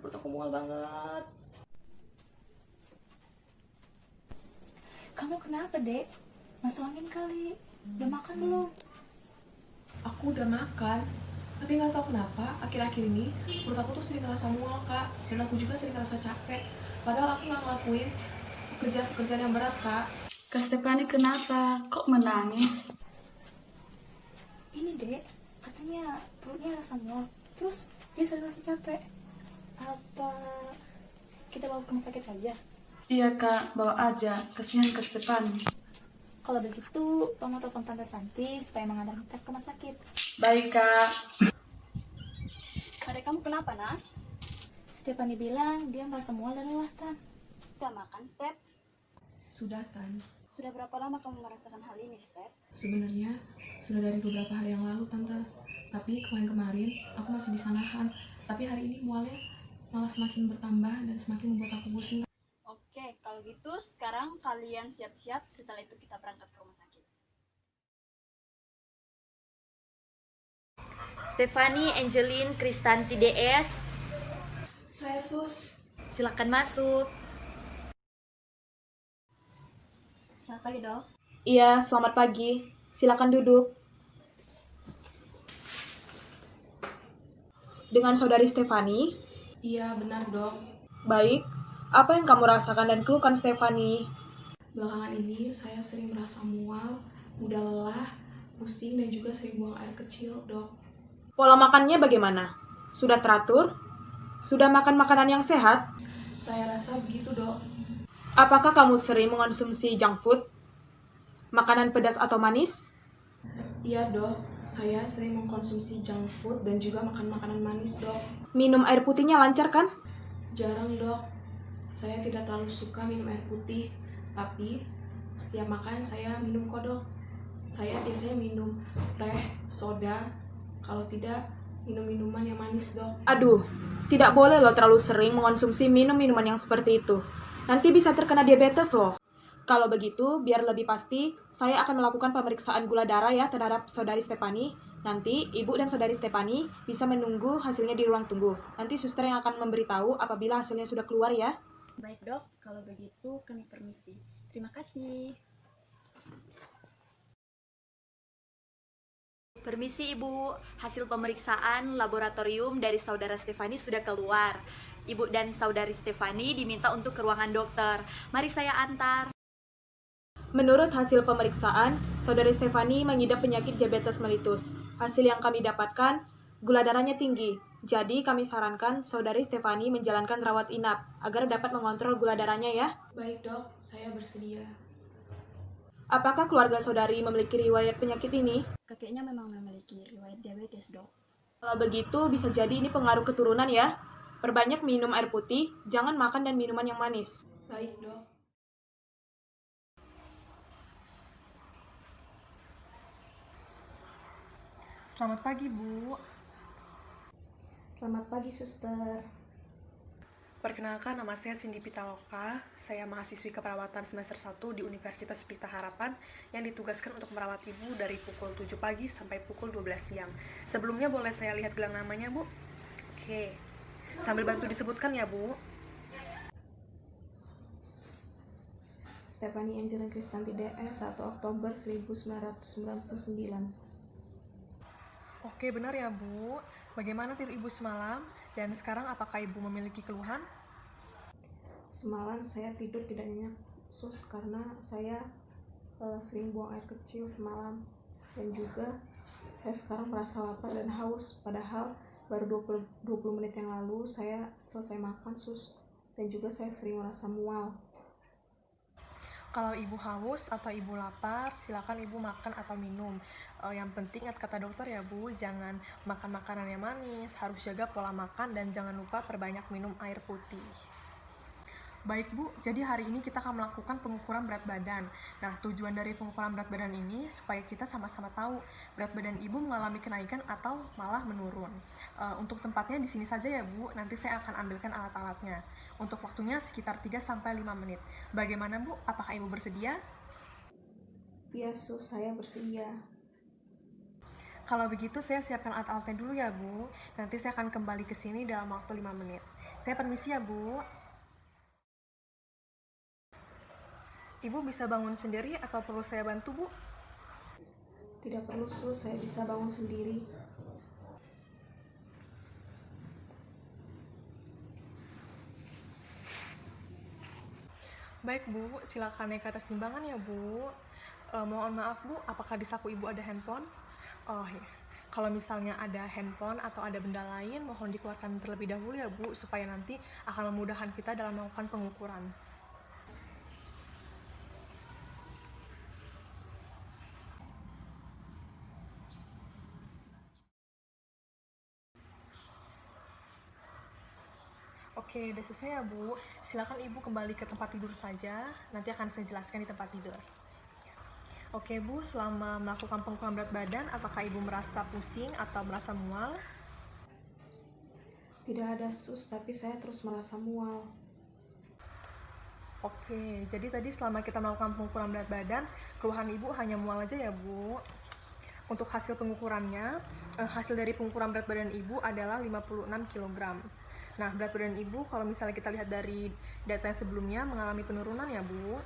perut aku mual banget. Kamu kenapa, Dek? Masuk angin kali. Udah makan belum? Aku udah makan, tapi nggak tahu kenapa akhir-akhir ini perut aku tuh sering ngerasa mual, Kak. Dan aku juga sering ngerasa capek. Padahal aku nggak ngelakuin pekerjaan yang berat, Kak. Kak Stefani kenapa? Kok menangis? Ini, Dek. Katanya perutnya rasa mual. Terus dia sering rasa capek. Apa kita bawa ke rumah sakit aja? Iya kak, bawa aja. Kasihan Kak Stefani. Kalau begitu, kamu telepon Tante Santi supaya mengantar kita ke rumah sakit. Baik kak. Adek kamu kenapa, Nas? Stefani bilang dia merasa mual dan lelah, Tan. Udah makan, Step? Sudah, Tan. Sudah berapa lama kamu merasakan hal ini, Step? Sebenarnya sudah dari beberapa hari yang lalu, Tante. Tapi kemarin-kemarin aku masih bisa nahan. Tapi hari ini mualnya malah semakin bertambah dan semakin membuat aku pusing. Oke, kalau gitu sekarang kalian siap-siap, setelah itu kita berangkat ke rumah sakit. Stefani Angeline Kristanti DS, Saya sus. silakan masuk. Selamat pagi, Dok. Iya, selamat pagi. Silakan duduk. Dengan saudari Stefani. Iya, benar, Dok. Baik, apa yang kamu rasakan dan keluhkan Stefani? Belakangan ini saya sering merasa mual, mudah lelah, pusing, dan juga sering buang air kecil, Dok. Pola makannya bagaimana? Sudah teratur? Sudah makan makanan yang sehat? Saya rasa begitu, Dok. Apakah kamu sering mengonsumsi junk food? Makanan pedas atau manis? Iya, Dok. Saya sering mengkonsumsi junk food dan juga makan makanan manis, Dok. Minum air putihnya lancar kan? Jarang, Dok. Saya tidak terlalu suka minum air putih, tapi setiap makan saya minum kok, Dok. Saya biasanya minum teh, soda, kalau tidak minum minuman yang manis, Dok. Aduh, tidak boleh loh terlalu sering mengonsumsi minum-minuman yang seperti itu. Nanti bisa terkena diabetes loh. Kalau begitu, biar lebih pasti, saya akan melakukan pemeriksaan gula darah ya terhadap saudari Stefani. Nanti, ibu dan saudari Stefani bisa menunggu hasilnya di ruang tunggu. Nanti suster yang akan memberitahu apabila hasilnya sudah keluar ya. Baik, Dok. Kalau begitu kami permisi. Terima kasih. Permisi Ibu, hasil pemeriksaan laboratorium dari saudara Stefani sudah keluar. Ibu dan saudari Stefani diminta untuk ke ruangan dokter. Mari saya antar. Menurut hasil pemeriksaan, saudari Stefani mengidap penyakit diabetes mellitus. Hasil yang kami dapatkan, gula darahnya tinggi. Jadi kami sarankan saudari Stefani menjalankan rawat inap agar dapat mengontrol gula darahnya ya. Baik, Dok. Saya bersedia. Apakah keluarga saudari memiliki riwayat penyakit ini? Kakeknya memang memiliki riwayat diabetes, Dok. Kalau begitu bisa jadi ini pengaruh keturunan ya. Perbanyak minum air putih, jangan makan dan minuman yang manis. Baik, Dok. Selamat pagi, Bu. Selamat pagi, suster. Perkenalkan, nama saya Cindy Pitaloka. Saya mahasiswi keperawatan semester 1 di Universitas Pelita Harapan yang ditugaskan untuk merawat Ibu dari pukul 7 pagi sampai pukul 12 siang. Sebelumnya boleh saya lihat gelang namanya, Bu? Oke. Sambil bantu disebutkan ya, Bu. Stefani Angeline Kristanti DS, 1 Oktober 1999. Oke, benar ya, Bu. Bagaimana tidur Ibu semalam? Dan sekarang apakah Ibu memiliki keluhan? Semalam saya tidur tidak nyenyak, sus, karena saya sering buang air kecil semalam. Dan juga saya sekarang merasa lapar dan haus, padahal baru 20 menit yang lalu saya selesai makan, sus. Dan juga saya sering merasa mual. Kalau Ibu haus atau Ibu lapar, silakan Ibu makan atau minum. Yang penting ingat kata dokter ya, Bu, jangan makan makanan yang manis, harus jaga pola makan dan jangan lupa perbanyak minum air putih. Baik, Bu, jadi hari ini kita akan melakukan pengukuran berat badan. Nah, tujuan dari pengukuran berat badan ini supaya kita sama-sama tahu berat badan Ibu mengalami kenaikan atau malah menurun. Untuk tempatnya di sini saja ya, Bu, nanti saya akan ambilkan alat-alatnya. Untuk waktunya sekitar 3-5 menit. Bagaimana, Bu? Apakah Ibu bersedia? Iya, sus, saya bersedia. Kalau begitu saya siapkan alat-alatnya dulu ya Bu. Nanti saya akan kembali ke sini dalam waktu 5 menit. Saya permisi ya Bu. Ibu bisa bangun sendiri atau perlu saya bantu Bu? Tidak perlu sus, saya bisa bangun sendiri. Baik Bu, silakan naik ke atas timbangan ya Bu. Mohon maaf Bu, apakah di saku Ibu ada handphone? Oh ya, kalau misalnya ada handphone atau ada benda lain, mohon dikeluarkan terlebih dahulu ya Bu, supaya nanti akan memudahkan kita dalam melakukan pengukuran. Oke, udah selesai ya Bu. Silakan Ibu kembali ke tempat tidur saja. Nanti akan saya jelaskan di tempat tidur. Oke Bu, selama melakukan pengukuran berat badan, apakah Ibu merasa pusing atau merasa mual? Tidak ada sus, tapi saya terus merasa mual. Oke, jadi tadi selama kita melakukan pengukuran berat badan, keluhan Ibu hanya mual aja ya Bu. Untuk hasil pengukurannya, hasil dari pengukuran berat badan Ibu adalah 56 kg. Nah, berat badan Ibu kalau misalnya kita lihat dari data yang sebelumnya mengalami penurunan ya Bu.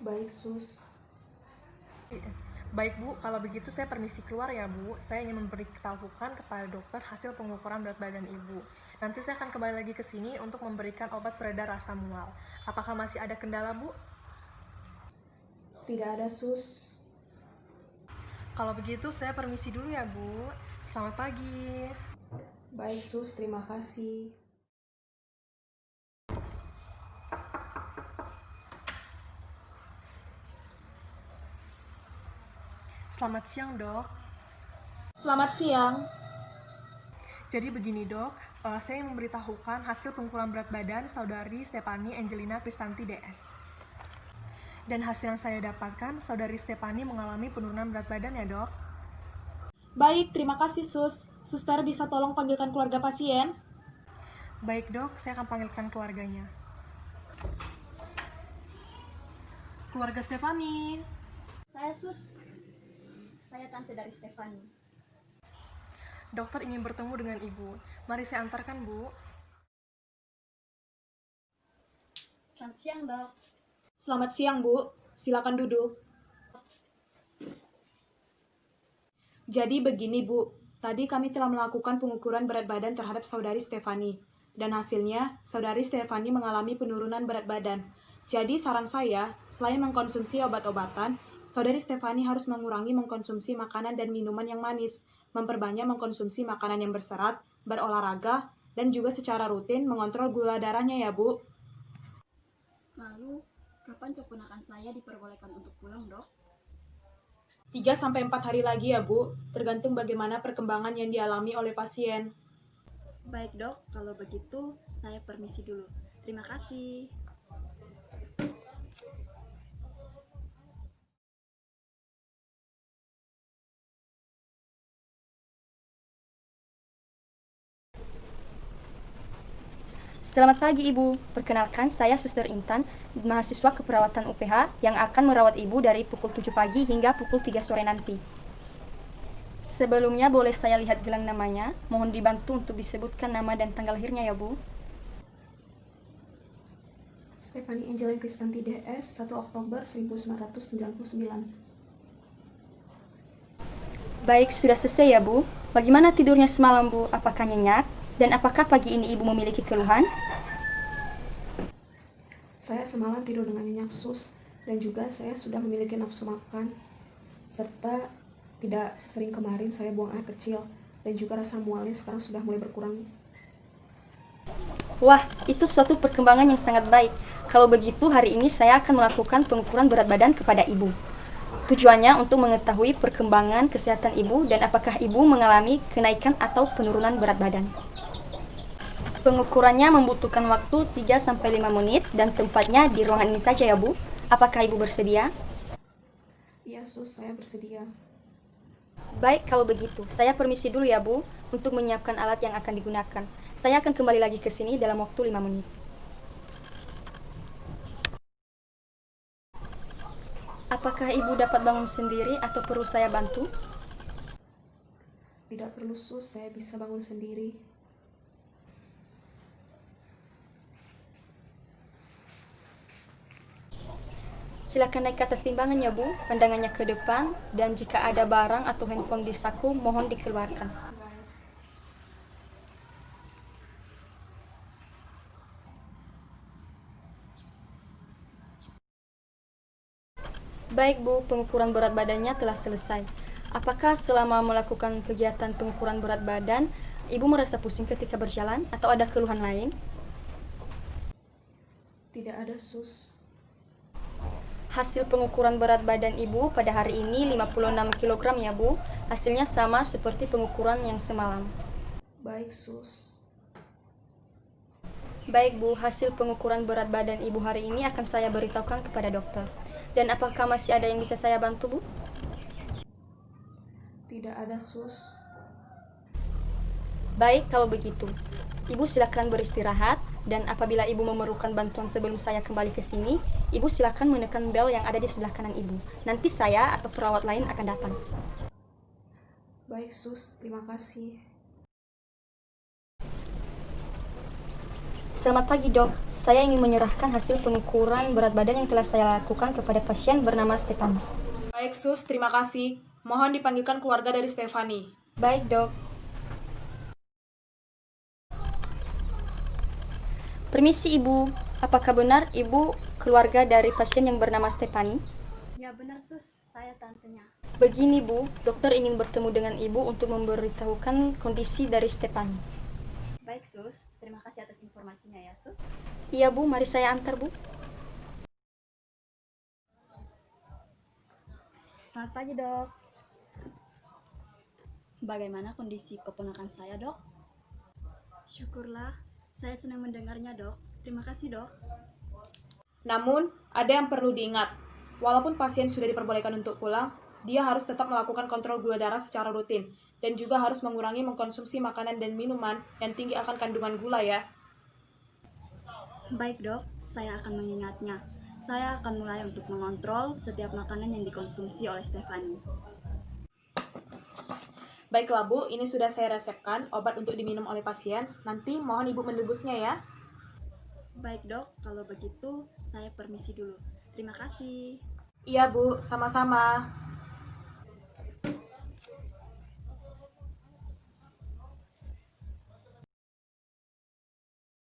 Baik sus. Baik Bu, kalau begitu saya permisi keluar ya Bu. Saya ingin memberitahukan kepada dokter hasil pengukuran berat badan Ibu. Nanti saya akan kembali lagi ke sini untuk memberikan obat peredar rasa mual. Apakah masih ada kendala Bu? Tidak ada sus. Kalau begitu saya permisi dulu ya Bu. Selamat pagi. Baik sus, terima kasih. Selamat siang Dok. Selamat siang. Jadi begini Dok, saya memberitahukan hasil pengukuran berat badan saudari Stephanie Angelina Kristanti DS. Dan hasil yang saya dapatkan, saudari Stephanie mengalami penurunan berat badan ya Dok. Baik, terima kasih Sus. Suster bisa tolong panggilkan keluarga pasien? Baik Dok, saya akan panggilkan keluarganya. Keluarga Stephanie. Saya Sus. Saya tante dari Stephanie. Dokter ingin bertemu dengan Ibu. Mari saya antarkan Bu. Selamat siang, Dok. Selamat siang Bu, silakan duduk. Jadi begini Bu, tadi kami telah melakukan pengukuran berat badan terhadap saudari Stephanie. Dan hasilnya, saudari Stephanie mengalami penurunan berat badan. Jadi saran saya, selain mengkonsumsi obat-obatan, saudari Stephanie harus mengurangi mengkonsumsi makanan dan minuman yang manis, memperbanyak mengkonsumsi makanan yang berserat, berolahraga, dan juga secara rutin mengontrol gula darahnya ya Bu. Lalu, kapan keponakan saya diperbolehkan untuk pulang, Dok? 3-4 hari lagi ya Bu, tergantung bagaimana perkembangan yang dialami oleh pasien. Baik, Dok. Kalau begitu, saya permisi dulu. Terima kasih. Selamat pagi Ibu, perkenalkan saya Suster Intan, mahasiswa keperawatan UPH yang akan merawat Ibu dari pukul 7 pagi hingga pukul 3 sore nanti. Sebelumnya boleh saya lihat gelang namanya, mohon dibantu untuk disebutkan nama dan tanggal lahirnya ya Bu. Stephanie Angelina Kristanti DS, 1 Oktober 1999. Baik, sudah selesai ya Bu. Bagaimana tidurnya semalam Bu? Apakah nyenyak? Dan apakah pagi ini Ibu memiliki keluhan? Saya semalam tidur dengan nyenyak sus, dan juga saya sudah memiliki nafsu makan, serta tidak sesering kemarin saya buang air kecil, dan juga rasa mualnya sekarang sudah mulai berkurang. Wah, itu suatu perkembangan yang sangat baik. Kalau begitu, hari ini saya akan melakukan pengukuran berat badan kepada Ibu. Tujuannya untuk mengetahui perkembangan kesehatan Ibu dan apakah Ibu mengalami kenaikan atau penurunan berat badan. Pengukurannya membutuhkan waktu 3-5 menit dan tempatnya di ruangan ini saja ya Bu. Apakah Ibu bersedia? Iya sus, saya bersedia. Baik, kalau begitu, saya permisi dulu ya Bu untuk menyiapkan alat yang akan digunakan. Saya akan kembali lagi ke sini dalam waktu 5 menit. Apakah Ibu dapat bangun sendiri atau perlu saya bantu? Tidak perlu sus, saya bisa bangun sendiri. Silakan naik ke atas timbangannya, Bu. Pandangannya ke depan, dan jika ada barang atau handphone di saku, mohon dikeluarkan. Baik, Bu. Pengukuran berat badannya telah selesai. Apakah selama melakukan kegiatan pengukuran berat badan, Ibu merasa pusing ketika berjalan atau ada keluhan lain? Tidak ada sus. Hasil pengukuran berat badan Ibu pada hari ini 56 kg ya, Bu. Hasilnya sama seperti pengukuran yang semalam. Baik sus. Baik, Bu. Hasil pengukuran berat badan Ibu hari ini akan saya beritahukan kepada dokter. Dan apakah masih ada yang bisa saya bantu, Bu? Tidak ada sus. Baik, kalau begitu. Ibu silakan beristirahat, dan apabila Ibu memerlukan bantuan sebelum saya kembali ke sini, Ibu silakan menekan bel yang ada di sebelah kanan Ibu. Nanti saya atau perawat lain akan datang. Baik sus, terima kasih. Selamat pagi, Dok. Saya ingin menyerahkan hasil pengukuran berat badan yang telah saya lakukan kepada pasien bernama Stefani. Baik sus, terima kasih. Mohon dipanggilkan keluarga dari Stefani. Baik, Dok. Permisi, Ibu. Apakah benar Ibu keluarga dari pasien yang bernama Stefani? Ya benar sus, saya tantenya. Begini, Bu. Dokter ingin bertemu dengan Ibu untuk memberitahukan kondisi dari Stefani. Baik sus, terima kasih atas informasinya ya sus. Iya, Bu. Mari saya antar, Bu. Selamat pagi dok. Bagaimana kondisi keponakan saya dok? Syukurlah, saya senang mendengarnya dok. Terima kasih dok. Namun, ada yang perlu diingat. Walaupun pasien sudah diperbolehkan untuk pulang, dia harus tetap melakukan kontrol gula darah secara rutin, dan juga harus mengurangi mengkonsumsi makanan dan minuman yang tinggi akan kandungan gula ya. Baik dok, saya akan mengingatnya. Saya akan mulai untuk mengontrol setiap makanan yang dikonsumsi oleh Stefani. Baiklah Bu, ini sudah saya resepkan obat untuk diminum oleh pasien. Nanti mohon Ibu menebusnya ya. Baik dok, kalau begitu saya permisi dulu. Terima kasih. Iya Bu, sama-sama.